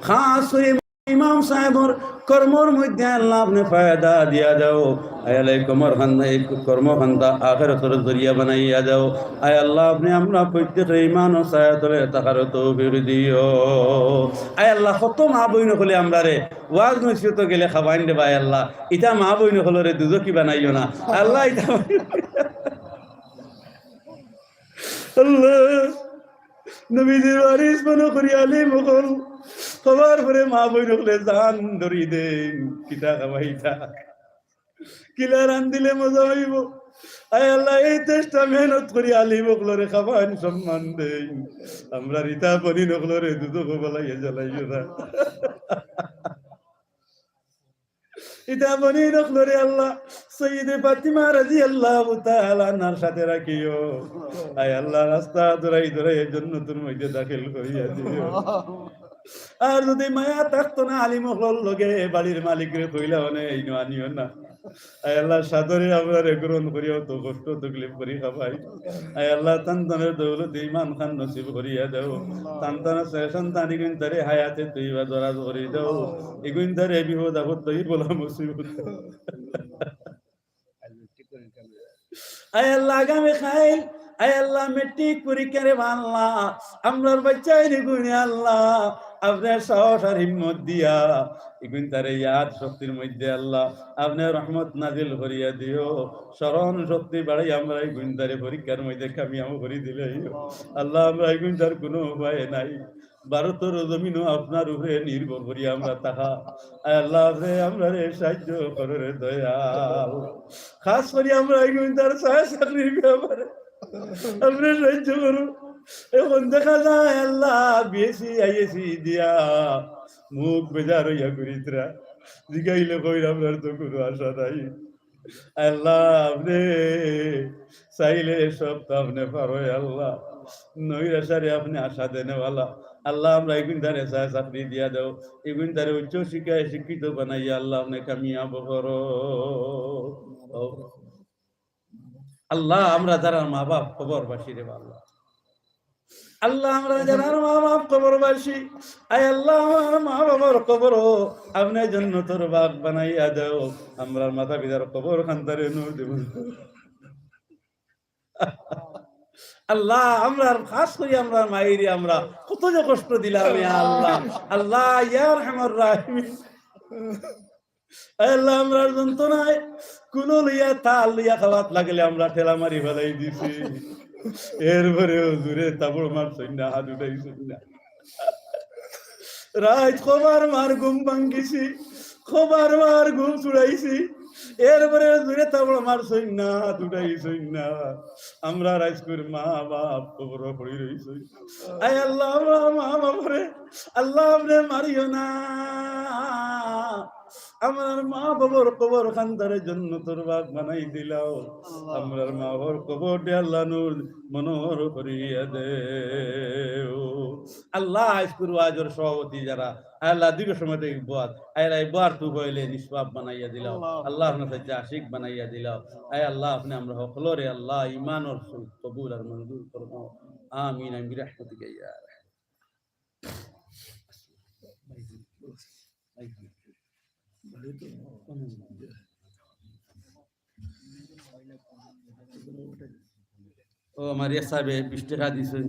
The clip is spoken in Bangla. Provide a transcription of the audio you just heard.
খাস করে ইমাম সাহেবর কর্মর মধ্যে আল্লাহ আপনি ফায়দা দিয়া যাও। আয় আল্লাহ কর্মখান্তা আখিরাতের জরিয়া বানাইয়া যাও। আয় আল্লাহ আপনি আমরা প্রত্যেকে ইমান ও সায়াতরে তাহার তৌফিক দিও। আয় আল্লাহ কত মা বই নকলে আমরা রে ওয়াজ নসিহত গেলে খাবাইন দেবা। আয় আল্লাহ ইটা মা বই নকল রে দুজকি বানাইও না আল্লাহ ইটা আল্লাহ নবীজির ওয়ারিস মনে করি আলী মুগল সবার পরে মা বই নকলে জান ধরি দেন কিতা খাবাইতা কিলা রান দিলে মজা হইব। আয় আল্লাহ এই চেষ্টা মেহনত করি আলী মুগলরে খাবান সম্মান দেই। আমরা রিতা বনি নকলরে দুধ বলাইয়া জ্বালাইও না। ইতা বনি নকলরে আল্লাহ সৈয়দে ফাতিমা রাদিয়াল্লাহু তাআলা আনহার সাথে রাখিও। আয় আল্লাহ রাস্তা দৌড়াই দৌড়াই জান্নাতের মধ্যে দাখিল করিয়া দিও। আর যদি মায়া থাকতো না আলী মহল লগে বাড়ির মালিকরে কইলা অনেক আনিও না। আয় আল্লাহ সাদরে আমরা গ্রহণ করিও তো কষ্ট তকলিফ করি খাবাই। আয় আল্লাহ তান্তানের দৌলতে ইমান খান নসিব করিয়া দাও। তান্তানা সন্তান ইগুন তারে হায়াতে তৈবা দরাজ করি দাও। ইগুন তারে বিপদ আপদ তৈ বলা মুসিবত। আয় আল্লাহ আগামী খাই আয় আল্লাহ মেট্রিক পরীক্ষার আল্লাহ আমরার বাচ্চাই নিগুনি আল্লাহ আপনার সাহস আর হিম্মত দিয়া ইগুন তারে ইয়াদ শক্তির মধ্যে আল্লাহ আপনার রহমত নাজিল করিয়া দিও। স্মরণ শক্তি বাড়াই আমরা ইগুন তারে পরীক্ষার মধ্যে কামিয়াম করে দিলে আল্লাহ আমরা ইগুন তার কোনো উপায় নাই। ভারতের জমিনও আপনার উপরে নির্ভর করি আমরা তাহা। আল্লাহ আমরা রে সাহায্য করো রে দয়াল। খাস করি আমরা ইগুন তার সাহায্য চাকরির ব্যাপারে আপনি সাহায্য করুন। এখন দেখা যায় আল্লাহ বিয়েছি আইয়েছি দিয়া মুখ বেজার হইয়া করিতরা জিগাইলে কই আপনার তো কোনো আশা নাই। আল্লাহ আপনি চাইলে সব তো আপনি পারো। আল্লাহ নৈরাশারে আপনি আশা দেনেওয়ালা আল্লাহ আমরা এগুন ধারে চাকরি দিয়া দাও। এগুন ধারে উচ্চ শিক্ষায় শিক্ষিত বানাইয়া আল্লাহ আপনি কামিয়াব করো। আল্লাহ আমরা যারা মা বাপ খবরবাসী রে আল্লাহ আল্লাহ আমরা যারা মা বাপ খবরবাসী আয় আল্লাহ আমার মা বাবার খবর আপনি জান্নাতের বাগ বানাইয়া দাও। আমরা মাতা পিতার খবর খান্তারে নূর দেব আল্লাহ। আমরা খাস করি আমরা মায়েরি আমরা কত যে কষ্ট দিলাম আল্লাহ। আল্লাহ ইয়া রহমান রাহিম আল্লাহ আমরা যন্ত্রণায় কুলো লইয়া তাল লইয়া খাওয়াত লাগলে আমরা ঠেলা মারি ফেলাই দিছি। এরপরেও জুড়ে তাবড় মারছই না হাত উঠাইছই না। রাত খবর মার ঘুম ভাঙ্গিছি খবর মার ঘুম চুড়াইছি। এরপরে জুড়ে তাবড় মারছই না হাত উঠাইছই না। আমরা রাইজকুর মা বাপ খবর পড়ি রইছই। আয় আল্লাহ আমরা মা বাপরে আল্লাহ আপনি মারিও না। আমার মা বাবার কবর খান্দারের জন্য তোর বাগ বানাই দিলাও। আমার মা বাবার কবর দে আল্লাহ নূর মনোহর করিয়া দে আল্লাহ। আজকুর আজর সভাপতি যারা আল্লাহ দীর্ঘ সময় থেকে বাদ আল্লাহ বার তু হইলে নিষ্পাপ বানাইয়া দিলাও। আল্লাহ আপনার সাথে আশিক বানাইয়া দিলাও। আয় আল্লাহ আপনি আমরা হকলরে আল্লাহ ইমান ওর কবুল আর মঞ্জুর করবো। আমিন আমিন বিরহমতিকা ইয়া ও আমার সাহেব 20 টাকা দিছেন।